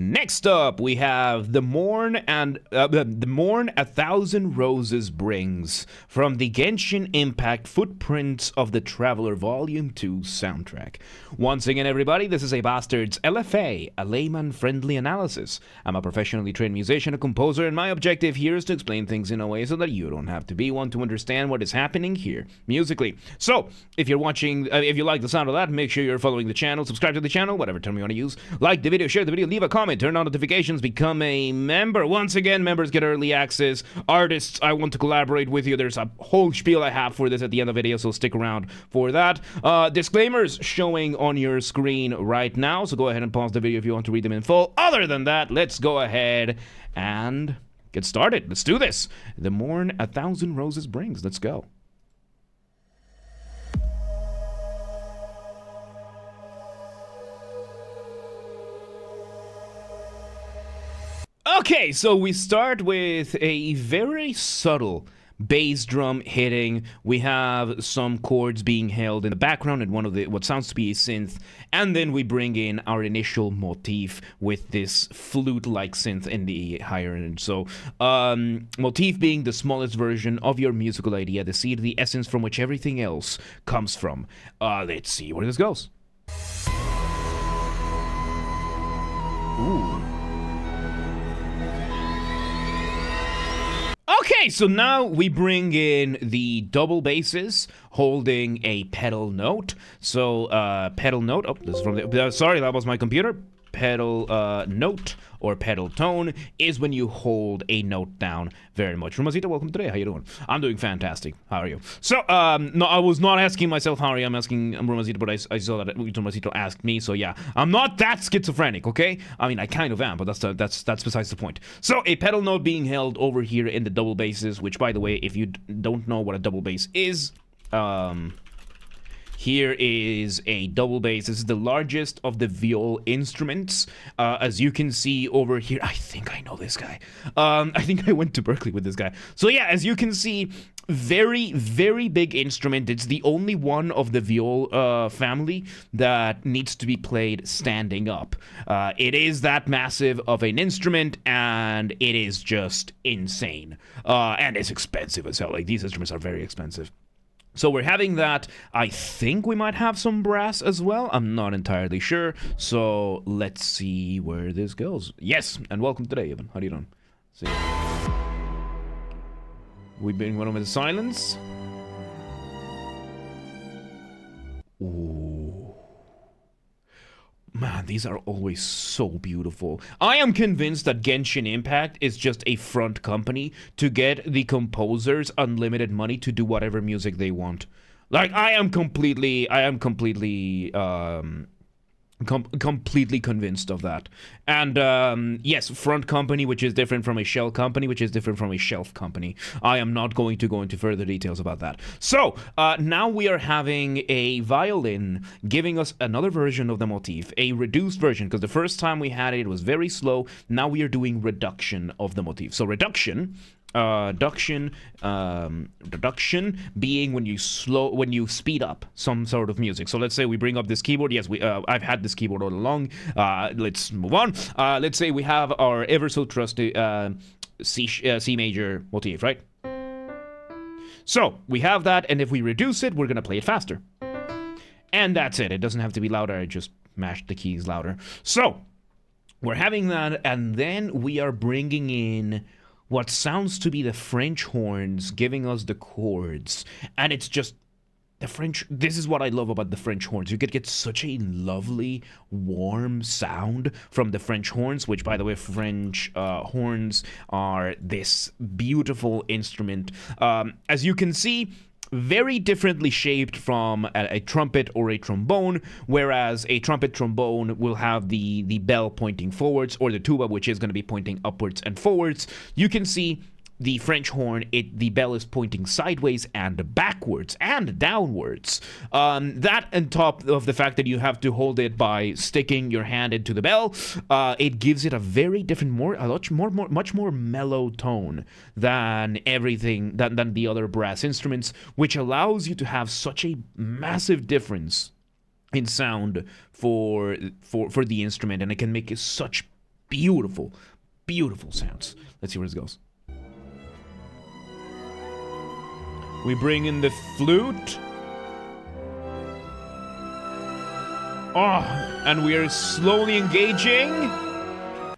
Next up, we have the Morn A Thousand Roses Brings from the Genshin Impact Footprints of the Traveler Volume 2 soundtrack. Once again, everybody, this is a Basterd's LFA, a layman-friendly analysis. I'm a professionally trained musician, a composer, and my objective here is to explain things in a way so that you don't have to be one to understand what is happening here musically. So, if you're watching, if you like the sound of that, make sure you're following the channel, subscribe to the channel, whatever term you want to use, like the video, share the video, leave a comment, turn on notifications, become a member. Once again, members get early access. Artists, I want to collaborate with you. There's a whole spiel I have for this at the end of the video, so stick around for that. Disclaimers showing on your screen right now, so go ahead and pause the video if you want to read them in full. Other than that, let's go ahead and get started. Let's do this. The Morn A Thousand Roses Brings. Let's go. Okay, so we start with a very subtle bass drum hitting. We have some chords being held in the background and one of the what sounds to be a synth, and then we bring in our initial motif with this flute-like synth in the higher end. So, motif being the smallest version of your musical idea, the seed, the essence from which everything else comes from. Let's see where this goes. Ooh. Okay, so now we bring in the double basses holding a pedal note. So, pedal note, oh, this is from the, sorry, that was my computer. Pedal note or pedal tone is when you hold a note down very much. Romacito, welcome today. How you doing? I'm doing fantastic. How are you? So, no, I was not asking myself how are you. I'm asking Romacito, but I saw that Romacito asked me. So yeah, I'm not that schizophrenic, okay? I mean, I kind of am, but that's besides the point. So a pedal note being held over here in the double basses, which by the way, if you don't know what a double bass is, here is a double bass. This is the largest of the viol instruments. As you can see over here, I think I know this guy. I think I went to Berkeley with this guy. So yeah, as you can see, very, very big instrument. It's the only one of the viol family that needs to be played standing up. It is that massive of an instrument, and it is just insane. And it's expensive as hell. Like, these instruments are very expensive. So we're having that. I think we might have some brass as well. I'm not entirely sure. So let's see where this goes. Yes, and welcome today, Evan. How are you doing? See. We've been one with the silence. Ooh. Man, these are always so beautiful. I am convinced that Genshin Impact is just a front company to get the composers unlimited money to do whatever music they want. Like, I am completely convinced of that. And yes, front company, which is different from a shell company, which is different from a shelf company. I am not going to go into further details about that. So now we are having a violin giving us another version of the motif, a reduced version, because the first time we had it, it was very slow. Now we are doing reduction of the motif. So reduction being when you speed up some sort of music. So let's say we bring up this keyboard. Yes, I've had this keyboard all along. Let's move on. Let's say we have our ever so trusty C major motif, right? So we have that, and if we reduce it, we're gonna play it faster. And that's it. It doesn't have to be louder. I just mashed the keys louder. So we're having that, and then we are bringing in what sounds to be the French horns giving us the chords. And it's just the French. This is what I love about the French horns. You could get such a lovely, warm sound from the French horns, which, by the way, French horns are this beautiful instrument. As you can see, very differently shaped from a trumpet or a trombone, whereas a trumpet trombone will have the bell pointing forwards, or the tuba, which is going to be pointing upwards and forwards. You can see the French horn, the bell is pointing sideways and backwards and downwards. That on top of the fact that you have to hold it by sticking your hand into the bell, it gives it a very different, much more mellow tone than than the other brass instruments, which allows you to have such a massive difference in sound for the instrument, and it can make such beautiful, beautiful sounds. Let's see where this goes. We bring in the flute. Oh, and we are slowly engaging.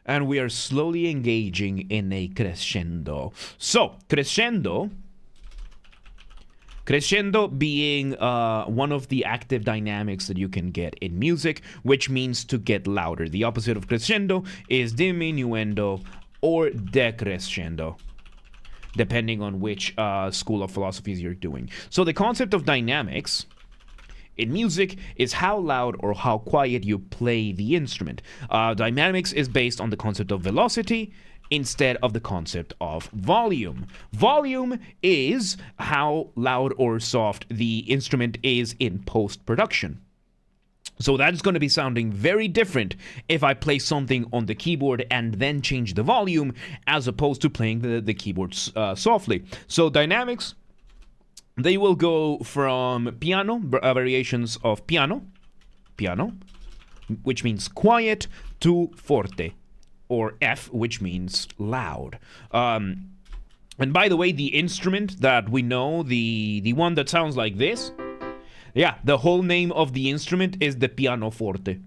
And we are slowly engaging in a crescendo. So, crescendo being one of the active dynamics that you can get in music, which means to get louder. The opposite of crescendo is diminuendo or decrescendo, depending on which school of philosophies you're doing. So the concept of dynamics in music is how loud or how quiet you play the instrument. Dynamics is based on the concept of velocity instead of the concept of volume. Volume is how loud or soft the instrument is in post-production. So that's going to be sounding very different if I play something on the keyboard and then change the volume as opposed to playing the keyboard softly. So dynamics, they will go from piano, variations of piano, which means quiet, to forte, or F, which means loud. And by the way, the instrument that we know, the one that sounds like this, yeah, the whole name of the instrument is the pianoforte,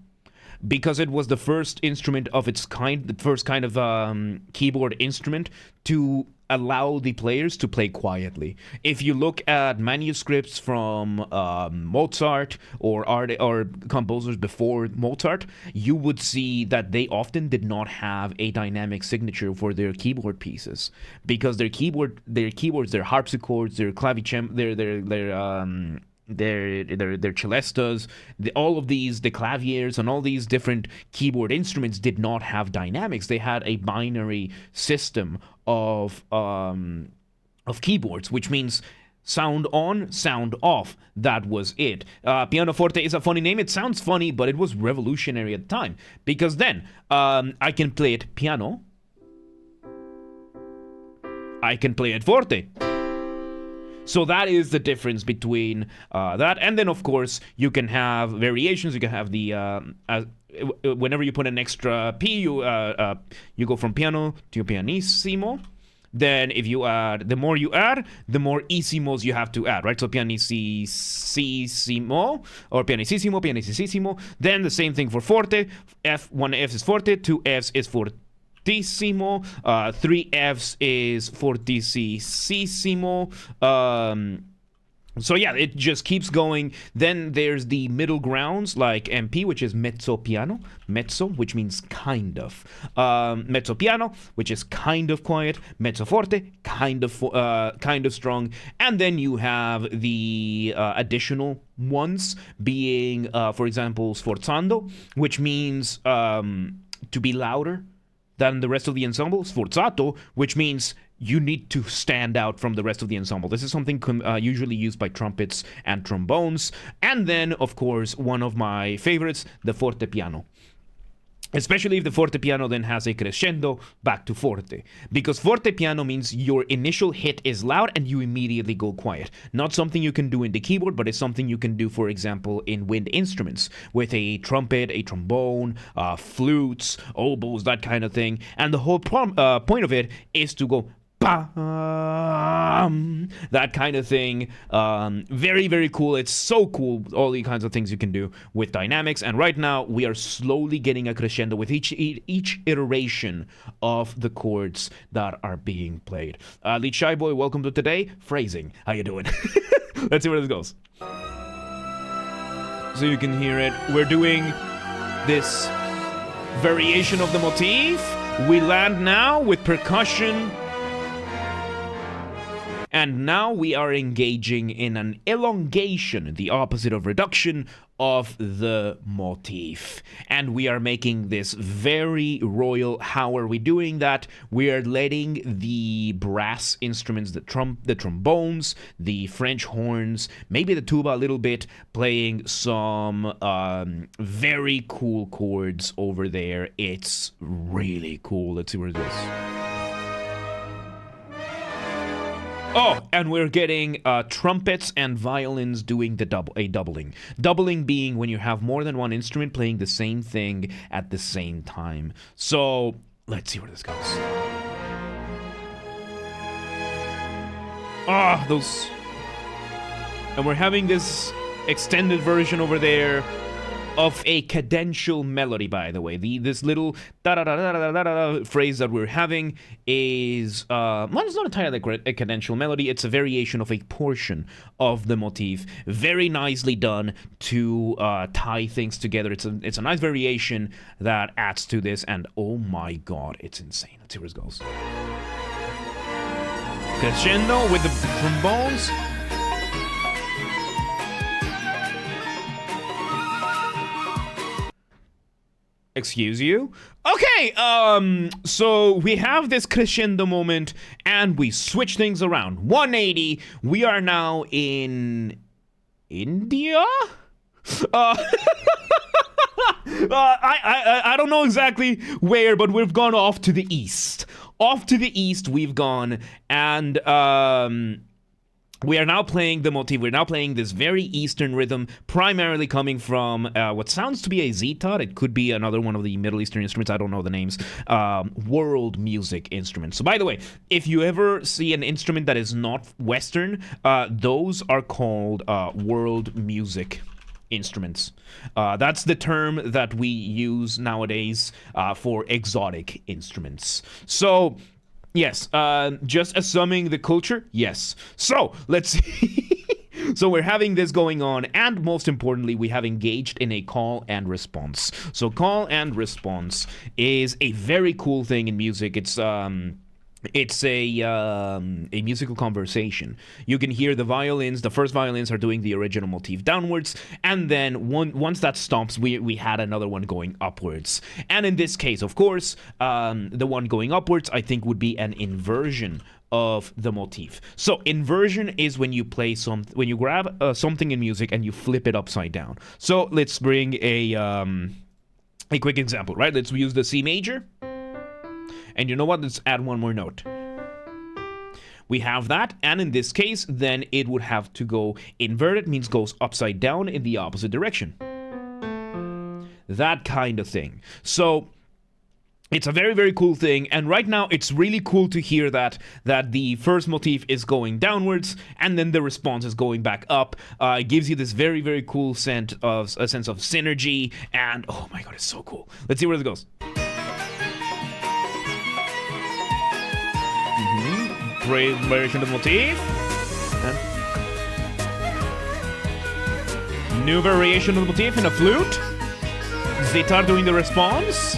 because it was the first instrument of its kind, the first kind of keyboard instrument to allow the players to play quietly. If you look at manuscripts from Mozart or composers before Mozart, you would see that they often did not have a dynamic signature for their keyboard pieces, because their keyboards, their harpsichords, their clavicem, their celestas, all of these, the claviers and all these different keyboard instruments did not have dynamics. They had a binary system of keyboards, which means sound on, sound off. That was it. Pianoforte is a funny name. It sounds funny, but it was revolutionary at the time, because then I can play it piano, I can play it forte. So that is the difference between that. And then, of course, you can have variations. You can have the... whenever you put an extra P, you go from piano to pianissimo. Then if you add... The more you add, the more issimos you have to add, right? So pianissimo, or pianissimo, pianissimo. Then the same thing for forte. One F is forte, two Fs is forte. Fortissimo, 3 Fs is fortissimo. So yeah, it just keeps going. Then there's the middle grounds like MP, which is mezzo piano, mezzo, which means kind of, mezzo piano, which is kind of quiet, mezzo forte, kind of strong, and then you have the additional ones being, for example, sforzando, which means to be louder than the rest of the ensemble. Sforzato, which means you need to stand out from the rest of the ensemble. This is something usually used by trumpets and trombones. And then, of course, one of my favorites, the fortepiano. Especially if the fortepiano then has a crescendo back to forte. Because fortepiano means your initial hit is loud and you immediately go quiet. Not something you can do in the keyboard, but it's something you can do, for example, in wind instruments. With a trumpet, a trombone, flutes, oboes, that kind of thing. And the whole point of it is to go bam, that kind of thing. Very, very cool. It's so cool, all the kinds of things you can do with dynamics. And right now, we are slowly getting a crescendo with each iteration of the chords that are being played. Lead Shy Boy, welcome to today. Phrasing. How you doing? Let's see where this goes. So you can hear it. We're doing this variation of the motif. We land now with percussion. And now we are engaging in an elongation, the opposite of reduction, of the motif. And we are making this very royal. How are we doing that? We are letting the brass instruments, the trombones, the French horns, maybe the tuba a little bit, playing some very cool chords over there. It's really cool. Let's see where it is. Oh, and we're getting trumpets and violins doing the doubling. Doubling being when you have more than one instrument playing the same thing at the same time. So let's see where this goes. Those. And we're having this extended version over there of a cadential melody, by the way. This little da-da-da-da-da-da-da phrase that we're having is, well, it's not entirely a cadential melody. It's a variation of a portion of the motif. Very nicely done to tie things together. It's a nice variation that adds to this, and oh my god, it's insane. Let's see where it goes. Crescendo with the trombones. Excuse you? Okay, so we have this crescendo moment, and we switch things around. 180, we are now in India? I don't know exactly where, but we've gone off to the east. Off to the east we've gone, and we are now playing the motif. We're now playing this very Eastern rhythm, primarily coming from what sounds to be a zither. It could be another one of the Middle Eastern instruments. I don't know the names. World music instruments. So, by the way, if you ever see an instrument that is not Western, those are called world music instruments. That's the term that we use nowadays for exotic instruments. So, yes, just assuming the culture, yes. So, let's see. So we're having this going on, and most importantly, we have engaged in a call and response. So call and response is a very cool thing in music. It's a musical conversation. You can hear the violins. The first violins are doing the original motif downwards, and then once that stops, we had another one going upwards. And in this case, of course, the one going upwards, I think, would be an inversion of the motif. So inversion is when you play when you grab something in music and you flip it upside down. So let's bring a quick example, right? Let's use the C major. And you know what? Let's add one more note. We have that, and in this case, then it would have to go inverted, means goes upside down in the opposite direction. That kind of thing. So it's a very, very cool thing, and right now it's really cool to hear that the first motif is going downwards, and then the response is going back up. It gives you this very, very cool sense of synergy, and oh my god, it's so cool. Let's see where this goes. Great variation of the motif. And new variation of the motif in a flute. Zither doing the response.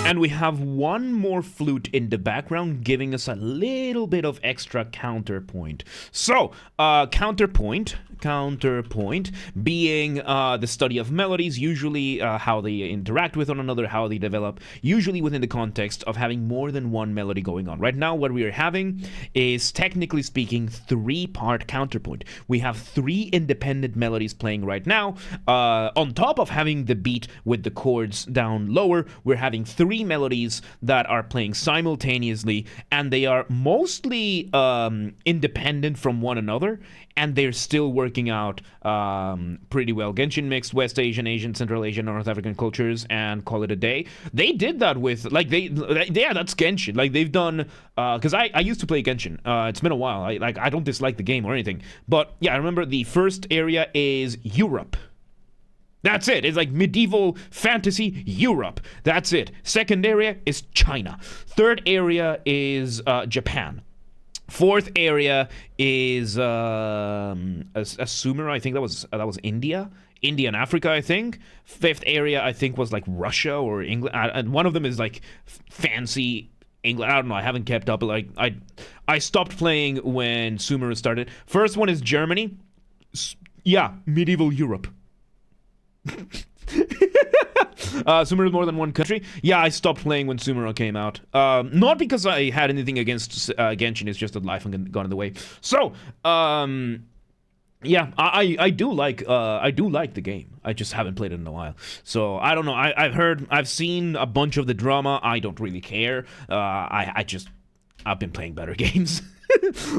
And we have one more flute in the background giving us a little bit of extra counterpoint. So, counterpoint being the study of melodies, usually how they interact with one another, how they develop, usually within the context of having more than one melody going on. Right now, what we are having is, technically speaking, three-part counterpoint. We have three independent melodies playing right now. On top of having the beat with the chords down lower, we're having three melodies that are playing simultaneously, and they are mostly independent from one another, and they're still working out pretty well. Genshin mixed West Asian, Asian, Central Asian, North African cultures and call it a day. They did that with, like, yeah, that's Genshin. Like, they've done, because I used to play Genshin. It's been a while. I don't dislike the game or anything. But, yeah, I remember the first area is Europe. That's it. It's like medieval fantasy Europe. That's it. Second area is China. Third area is Japan. Fourth area is a Sumer. I think that was India. India and Africa, I think. Fifth area, I think, was like Russia or England. And one of them is like fancy England. I don't know. I haven't kept up. Like I stopped playing when Sumer started. First one is Germany. Yeah, medieval Europe. Sumer is more than one country. Yeah, I stopped playing when Sumer came out. Not because I had anything against Genshin. It's just that life got in the way. So, yeah, I do like the game. I just haven't played it in a while. So I don't know. I've seen a bunch of the drama. I don't really care. I just I've been playing better games.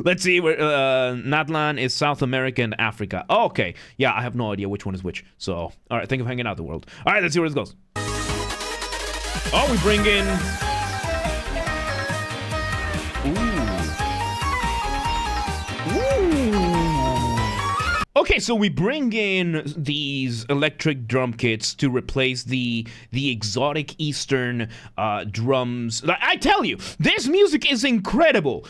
Let's see where Natlan is South America and Africa. Oh, okay. Yeah, I have no idea which one is which. So, all right, thank you for hanging out the world. All right, let's see where this goes. Oh, we bring in... Okay, so we bring in these electric drum kits to replace the exotic Eastern drums. I tell you, this music is incredible.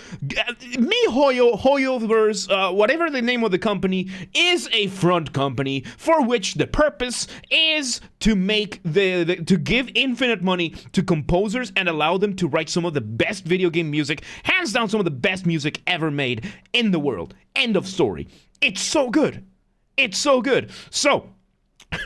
Hoyoverse, whatever the name of the company, is a front company for which the purpose is to make to give infinite money to composers and allow them to write some of the best video game music, hands down some of the best music ever made in the world. End of story. It's so good. It's so good. So,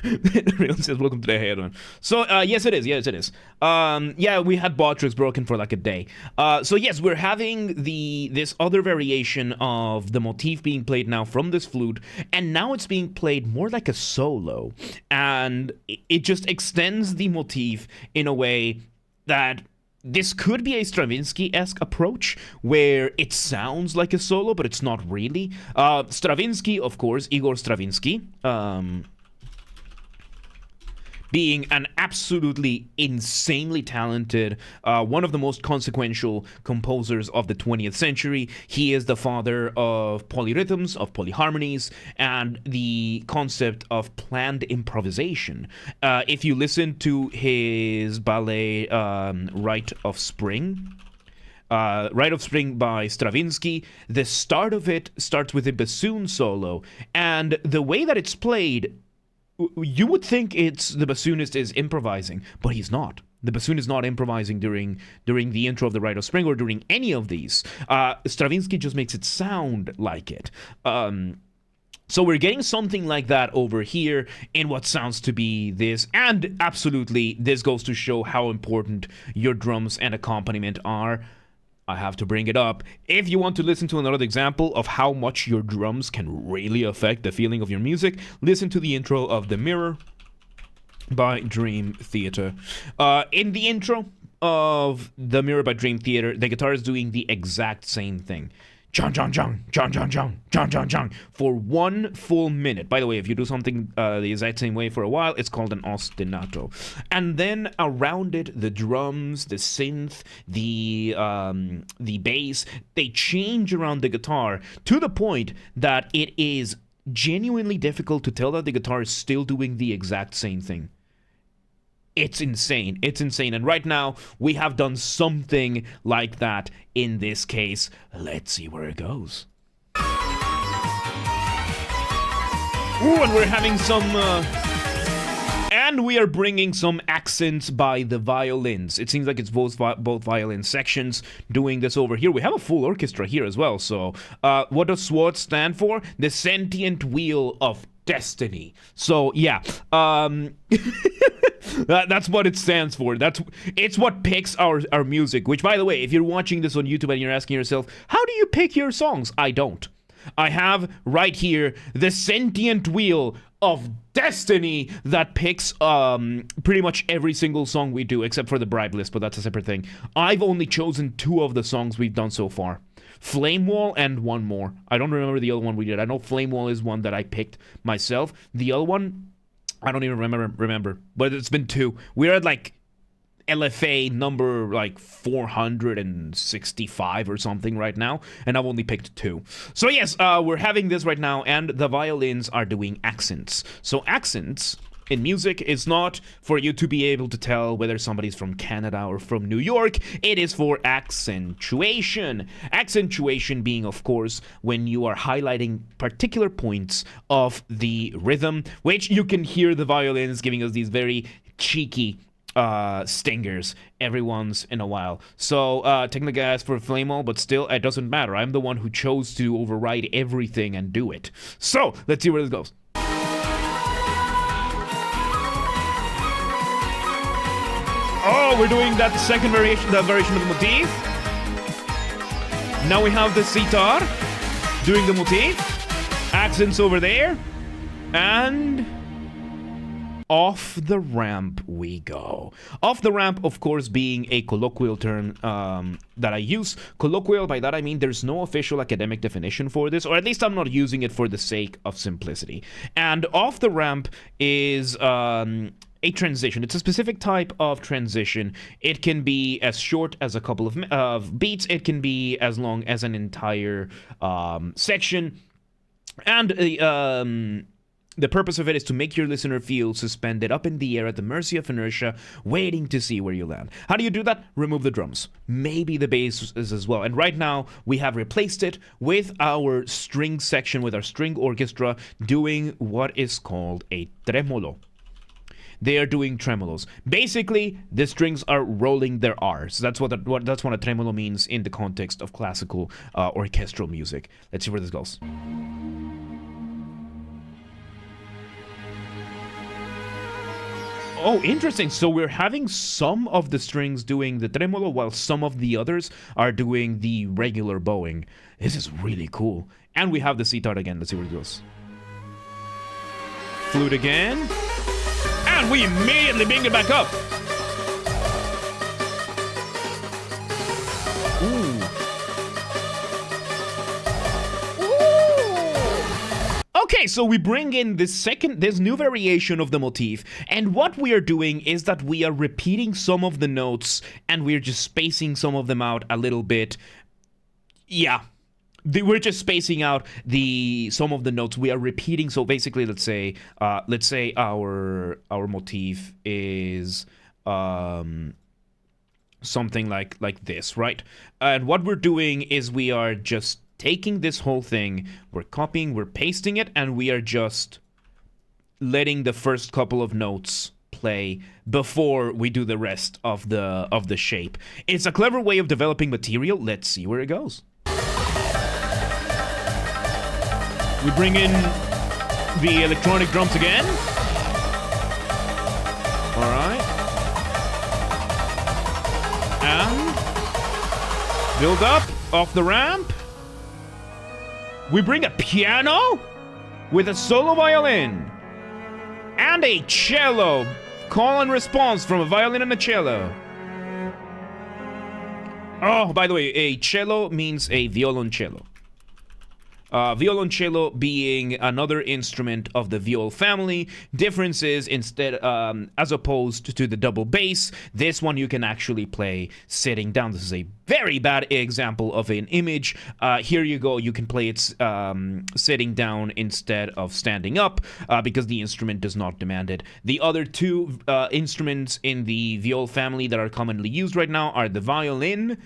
Real says, welcome to the head one. So, yes, it is. Yes, it is. Yeah, we had Basterd broken for like a day. So, yes, we're having this other variation of the motif being played now from this flute, and now it's being played more like a solo. And it just extends the motif in a way that this could be a Stravinsky-esque approach where it sounds like a solo, but it's not really. Stravinsky, of course, Igor Stravinsky, being an absolutely insanely talented, one of the most consequential composers of the 20th century. He is the father of polyrhythms, of polyharmonies, and the concept of planned improvisation. If you listen to his ballet, Rite of Spring, Rite of Spring by Stravinsky, the start of it starts with a bassoon solo, and the way that it's played, you would think the bassoonist is improvising, but he's not. The bassoon is not improvising during the intro of the Rite of Spring or during any of these. Stravinsky just makes it sound like it. So we're getting something like that over here in what sounds to be this, and absolutely, this goes to show how important your drums and accompaniment are. I have to bring it up. If you want to listen to another example of how much your drums can really affect the feeling of your music, listen to the intro of The Mirror by Dream Theater. In the intro of The Mirror by Dream Theater, the guitar is doing the exact same thing. Jang, jang, jang, jang, jang, jang, jang, jang, jang, for 1 full minute. By the way, if you do something the exact same way for a while, it's called an ostinato. And then around it, the drums, the synth, the bass, they change around the guitar to the point that it is genuinely difficult to tell that the guitar is still doing the exact same thing. It's insane. It's insane. And right now, we have done something like that in this case. Let's see where it goes. Ooh, and we're having some... and we are bringing some accents by the violins. It seems like it's both violin sections doing this over here. We have a full orchestra here as well. So, what does SWOT stand for? The Sentient Wheel of Destiny. So, yeah. That's what it stands for. It's what picks our music, which, by the way, if you're watching this on YouTube and you're asking yourself, how do you pick your songs? I don't. I have right here the Sentient Wheel of Destiny that picks pretty much every single song we do, except for the bribe list, but that's a separate thing. I've only chosen 2 of the songs we've done so far. Flame Wall and one more. I don't remember the other one we did. I know Flame Wall is one that I picked myself. The other one, I don't even remember, but it's been 2. We're at like LFA number like 465 or something right now, and I've only picked 2. So yes, we're having this right now, and the violins are doing accents. So accents in music is not for you to be able to tell whether somebody's from Canada or from New York. It is for accentuation. Accentuation being, of course, when you are highlighting particular points of the rhythm, which you can hear the violins giving us these very cheeky stingers every once in a while. So technically I asked for Flame Wall, but still it doesn't matter. I'm the one who chose to override everything and do it. So let's see where this goes. Oh, we're doing that second variation, the variation of the motif. Now we have the sitar doing the motif. Accents over there. And Off the ramp we go. Off the ramp, of course, being a colloquial term that I use. Colloquial, by that I mean there's no official academic definition for this, or at least I'm not using it for the sake of simplicity. And off the ramp is a transition. It's a specific type of transition. It can be as short as a couple of beats. It can be as long as an entire section. And the purpose of it is to make your listener feel suspended up in the air at the mercy of inertia, waiting to see where you land. How do you do that? Remove the drums. Maybe the bass is as well. And right now, we have replaced it with our string section, with our string orchestra, doing what is called a tremolo. They are doing tremolos. Basically, the strings are rolling their R's. That's what a tremolo means in the context of classical orchestral music. Let's see where this goes. Oh, interesting. So we're having some of the strings doing the tremolo while some of the others are doing the regular bowing. This is really cool. And we have the sitar again. Let's see where it goes. Flute again. And we immediately bring it back up. Ooh. Okay, so we bring in this new variation of the motif, and what we are doing is that we are repeating some of the notes, and we're just spacing some of them out a little bit. Yeah, we're just spacing out some of the notes. We are repeating. So basically, let's say our motif is something like this, right? And what we're doing is we are just taking this whole thing, we're copying, we're pasting it, and we are just letting the first couple of notes play before we do the rest of the shape. It's a clever way of developing material. Let's see where it goes. We bring in the electronic drums again. All right. And build up off the ramp. We bring a piano with a solo violin and a cello. Call and response from a violin and a cello. Oh, by the way, a cello means a violoncello. Violoncello being another instrument of the viol family. Difference is instead, as opposed to the double bass, this one you can actually play sitting down. This is a very bad example of an image. Here you go. You can play it sitting down instead of standing up because the instrument does not demand it. The other two instruments in the viol family that are commonly used right now are the violin,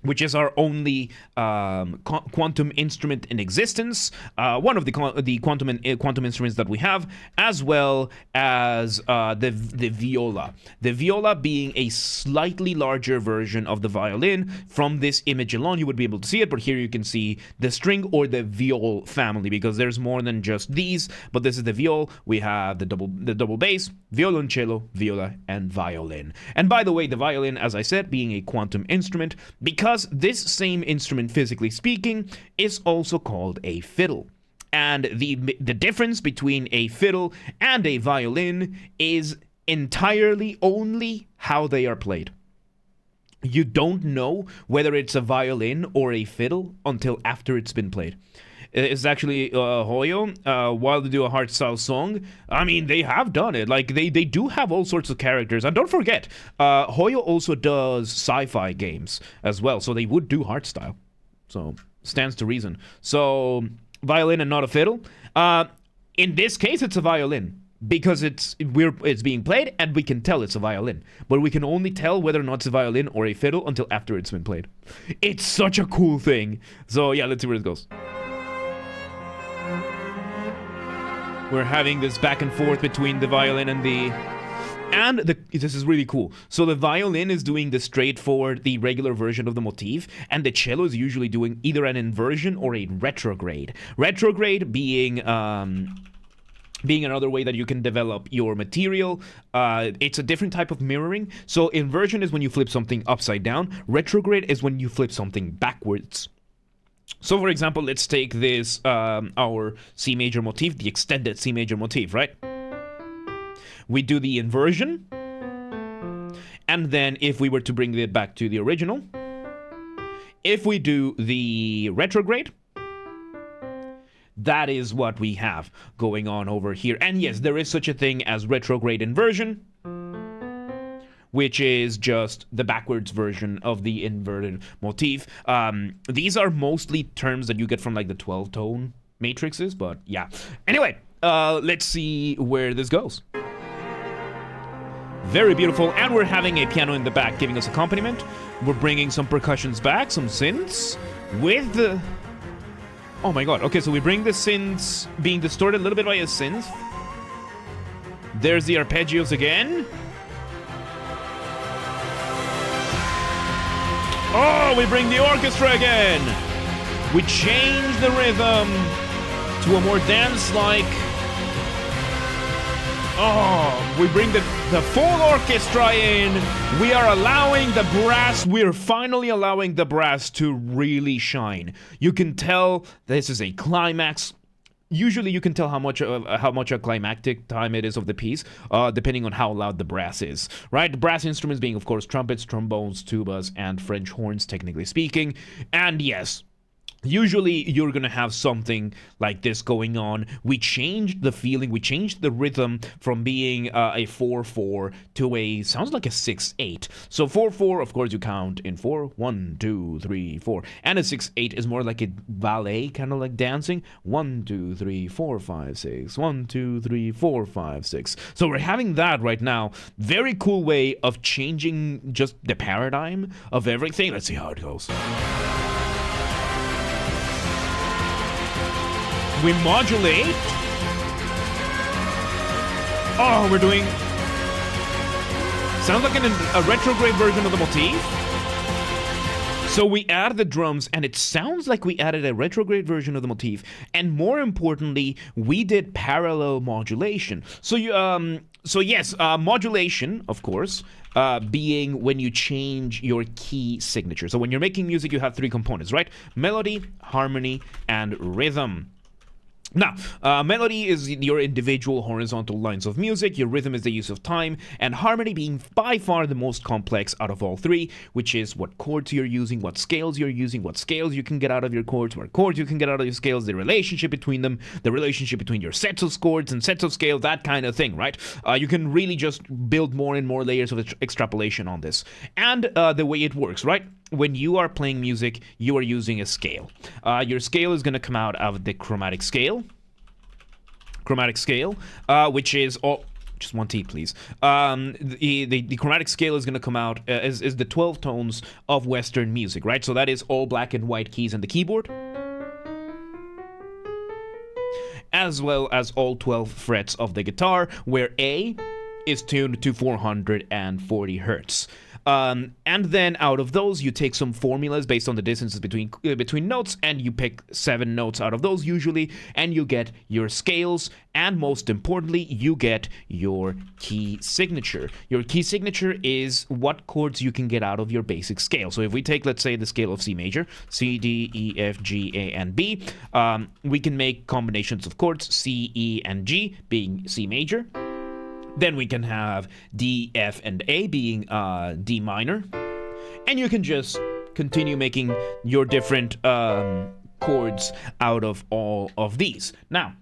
which is our only quantum instrument in existence, one of the quantum instruments that we have, as well as the viola. The viola being a slightly larger version of the violin. From this image alone, you would be able to see it, but here you can see the string or the viol family, because there's more than just these, but this is the viol. We have the double bass, violoncello, viola, and violin. And by the way, the violin, as I said, being a quantum instrument, because this same instrument, physically speaking, is also called a fiddle. And the difference between a fiddle and a violin is entirely only how they are played. You don't know whether it's a violin or a fiddle until after it's been played. It's actually Hoyo, while they do a hardstyle song, I mean, they have done it. Like, they do have all sorts of characters. And don't forget, Hoyo also does sci-fi games as well, so they would do hardstyle. So, stands to reason. So, violin and not a fiddle. In this case, it's a violin, because it's being played, and we can tell it's a violin. But we can only tell whether or not it's a violin or a fiddle until after it's been played. It's such a cool thing. So, yeah, let's see where it goes. We're having this back and forth between the violin and this is really cool. So the violin is doing the straightforward, the regular version of the motif, and the cello is usually doing either an inversion or a retrograde. Retrograde being another way that you can develop your material. It's a different type of mirroring. So inversion is when you flip something upside down. Retrograde is when you flip something backwards. So, for example, let's take this, our C major motif, the extended C major motif, right? we do the inversion. And then if we were to bring it back to the original, if we do the retrograde, that is what we have going on over here. And yes, there is such a thing as retrograde inversion, which is just the backwards version of the inverted motif. These are mostly terms that you get from like the 12-tone matrices, but yeah. Anyway, let's see where this goes. Very beautiful, and we're having a piano in the back giving us accompaniment. We're bringing some percussions back, some synths with the... Oh my god, okay, so we bring the synths being distorted a little bit by a synth. There's the arpeggios again. Oh, we bring the orchestra again. We change the rhythm to a more dance-like... Oh, we bring the full orchestra in. We are allowing the brass. We're finally allowing the brass to really shine. You can tell this is a climax. Usually you can tell how much a climactic time it is of the piece, depending on how loud the brass is, right? The brass instruments being, of course, trumpets, trombones, tubas, and French horns, technically speaking. And yes, usually you're gonna have something like this going on. We changed the feeling, we changed the rhythm from being a 4/4 to a, sounds like a 6/8. So 4/4, of course, you count in 4, 1, 2, 3, 4. And a 6/8 is more like a ballet, kind of like dancing. 1, 2, 3, 4, 5, 6. 1, 2, 3, 4, 5, 6. So we're having that right now. Very cool way of changing just the paradigm of everything. Let's see how it goes. We modulate. Oh, we're doing... Sounds like a retrograde version of the motif. So we add the drums, and it sounds like we added a retrograde version of the motif. And more importantly, we did parallel modulation. So yes, modulation, of course, being when you change your key signature. So when you're making music, you have three components, right? Melody, harmony, and rhythm. Now, melody is your individual horizontal lines of music, your rhythm is the use of time, and harmony being by far the most complex out of all three, which is what chords you're using, what scales you're using, what scales you can get out of your chords, what chords you can get out of your scales, the relationship between them, the relationship between your sets of chords and sets of scales, that kind of thing, right? You can really just build more and more layers of extrapolation on this. And the way it works, right? When you are playing music, you are using a scale. Your scale is going to come out of the chromatic scale. Which is... Oh, just one T, please. The chromatic scale is going to come out is the 12 tones of Western music, right? So that is all black and white keys on the keyboard, as well as all 12 frets of the guitar, where A is tuned to 440 hertz. And then out of those, you take some formulas based on the distances between notes, and you pick 7 notes out of those usually, and you get your scales, and most importantly, you get your key signature. Your key signature is what chords you can get out of your basic scale. So if we take, let's say, the scale of C major, C, D, E, F, G, A, and B, we can make combinations of chords, C, E, and G being C major. Then we can have D, F, and A being D minor. And you can just continue making your different chords out of all of these. Now,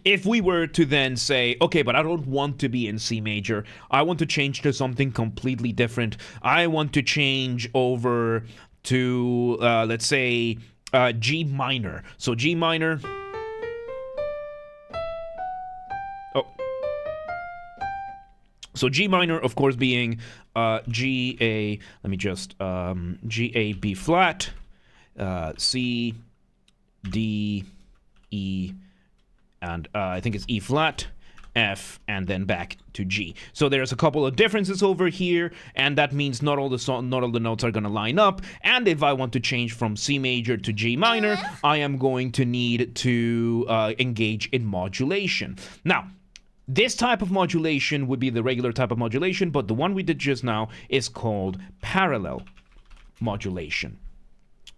if we were to then say, okay, but I don't want to be in C major. I want to change to something completely different. I want to change over to, let's say, G minor. So G minor... So G minor, of course, being G, A, let me just, G, A, B flat, C, D, E, and I think it's E flat, F, and then back to G. So there's a couple of differences over here, and that means not all the notes are going to line up. And if I want to change from C major to G minor, I am going to need to engage in modulation. Now, this type of modulation would be the regular type of modulation, but the one we did just now is called parallel modulation.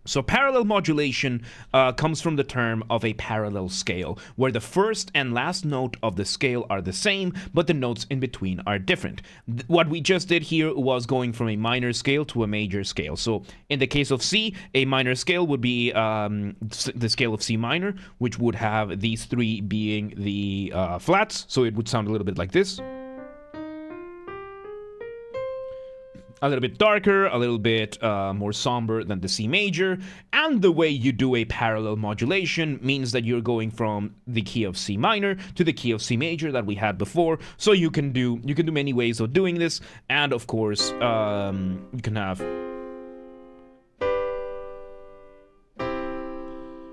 So parallel modulation comes from the term of a parallel scale, where the first and last note of the scale are the same, but the notes in between are different. What we just did here was going from a minor scale to a major scale. So in the case of C, a minor scale would be the scale of C minor, which would have these three being the flats, so it would sound a little bit like this. A little bit darker, a little bit more somber than the C major, and the way you do a parallel modulation means that you're going from the key of C minor to the key of C major that we had before. So you can do many ways of doing this, and of course you can have.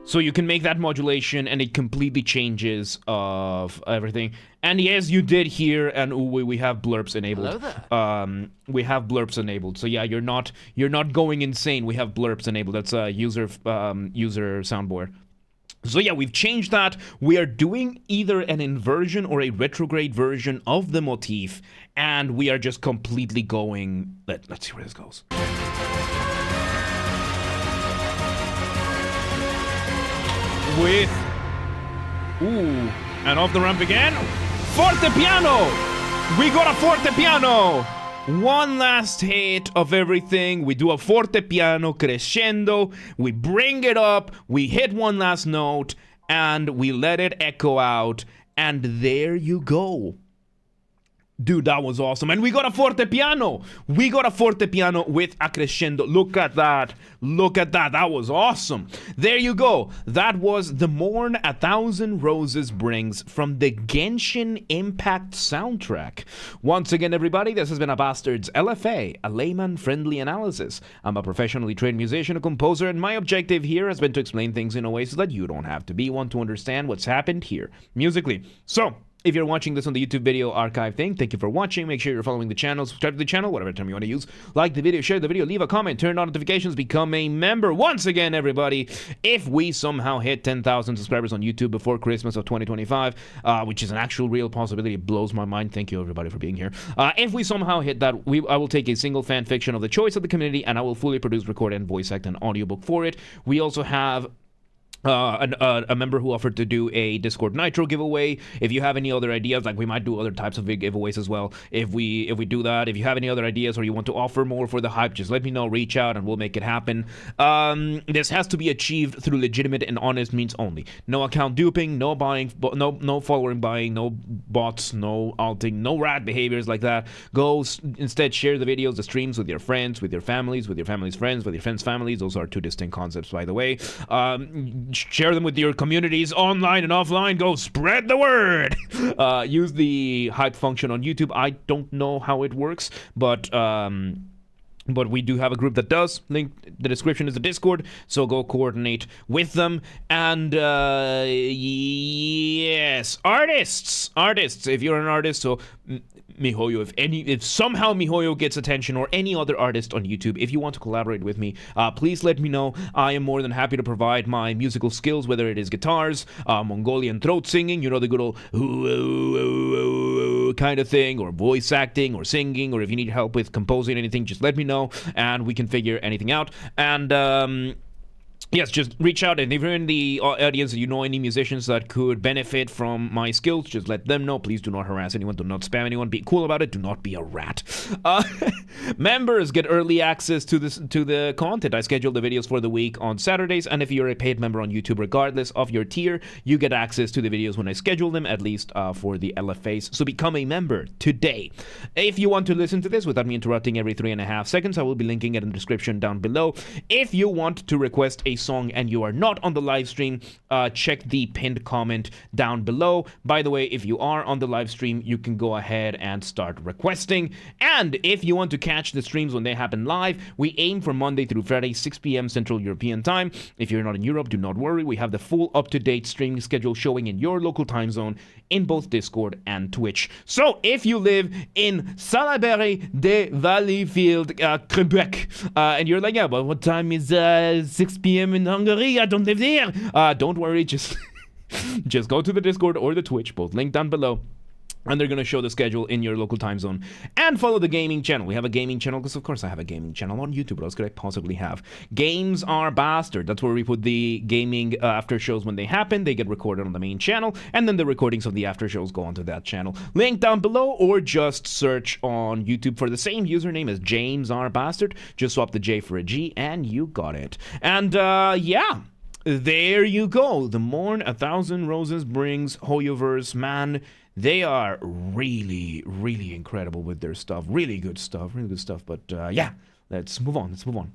So you can make that modulation and it completely changes of everything. And yes, you did hear, and we have blurps enabled. Hello there. We have blurps enabled. So yeah, you're not going insane. We have blurps enabled. That's a user soundboard. So yeah, we've changed that. We are doing either an inversion or a retrograde version of the motif, and we are just completely going. Let's see where this goes. With, and off the ramp again, forte piano! We got a forte piano! One last hit of everything, we do a forte piano crescendo, we bring it up, we hit one last note, and we let it echo out, and there you go. Dude, that was awesome. And we got a forte piano. We got a forte piano with a crescendo. Look at that. Look at that. That was awesome. There you go. That was the Morn 1,000 Roses Brings from the Genshin Impact soundtrack. Once again, everybody, this has been a Basterd's LFA, a layman-friendly analysis. I'm a professionally trained musician, a composer, and my objective here has been to explain things in a way so that you don't have to be one to understand what's happened here musically. So, if you're watching this on the YouTube video archive thing, thank you for watching. Make sure you're following the channel, subscribe to the channel, whatever term you want to use. Like the video, share the video, leave a comment, turn on notifications, become a member. Once again, everybody, if we somehow hit 10,000 subscribers on YouTube before Christmas of 2025, which is an actual real possibility, it blows my mind. Thank you, everybody, for being here. If we somehow hit that, I will take a single fan fiction of the choice of the community, and I will fully produce, record, and voice act an audiobook for it. We also have a member who offered to do a Discord Nitro giveaway. If you have any other ideas, like we might do other types of big giveaways as well. If we do that, if you have any other ideas or you want to offer more for the hype, just let me know, reach out, and we'll make it happen. This has to be achieved through legitimate and honest means only. No account duping, no buying, no follower buying, no bots, no alting, no rat behaviors like that. Go instead share the videos, the streams with your friends, with your families friends, with your friends' families. Those are two distinct concepts, by the way. Share them with your communities online and offline. Go spread the word. Use the hype function on YouTube. I don't know how it works, but we do have a group that does. Link the description is the Discord, so go coordinate with them. And yes, artists. If you're an artist, so Mihoyo, if somehow Mihoyo gets attention, or any other artist on YouTube, if you want to collaborate with me, please let me know. I am more than happy to provide my musical skills, whether it is guitars, Mongolian throat singing, you know, the good old kind of thing, or voice acting, or singing, or if you need help with composing anything, just let me know, and we can figure anything out. And yes, just reach out, and if you're in the audience, you know any musicians that could benefit from my skills, just let them know. Please do not harass anyone, do not spam anyone, be cool about it, do not be a rat. Members get early access to the content. I schedule the videos for the week on Saturdays, and if you're a paid member on YouTube, regardless of your tier, you get access to the videos when I schedule them, at least for the LFAs. So become a member today. If you want to listen to this without me interrupting every 3.5 seconds, I will be linking it in the description down below. If you want to request a song and you are not on the live stream, check the pinned comment down below. By the way, if you are on the live stream, you can go ahead and start requesting. And if you want to catch the streams when they happen live, we aim for Monday through Friday, 6 p.m. Central European time. If you're not in Europe, do not worry. We have the full up-to-date streaming schedule showing in your local time zone in both Discord and Twitch. So if you live in Salaberry de Valleyfield, Quebec, and you're like, yeah, but what time is 6 p.m. in Hungary? I don't live there. Don't worry, just go to the Discord or the Twitch, both linked down below. And they're going to show the schedule in your local time zone. And follow the gaming channel. We have a gaming channel because, of course, I have a gaming channel on YouTube. What else could I possibly have? Games are Basterd. That's where we put the gaming after shows when they happen. They get recorded on the main channel. And then the recordings of the after shows go onto that channel. Link down below, or just search on YouTube for the same username as James R. Basterd. Just swap the J for a G, and you got it. And, yeah. There you go. The Morn 1,000 Roses brings Hoyo-verse. Man, they are really, really incredible with their stuff. Really good stuff. Really good stuff. But yeah, let's move on.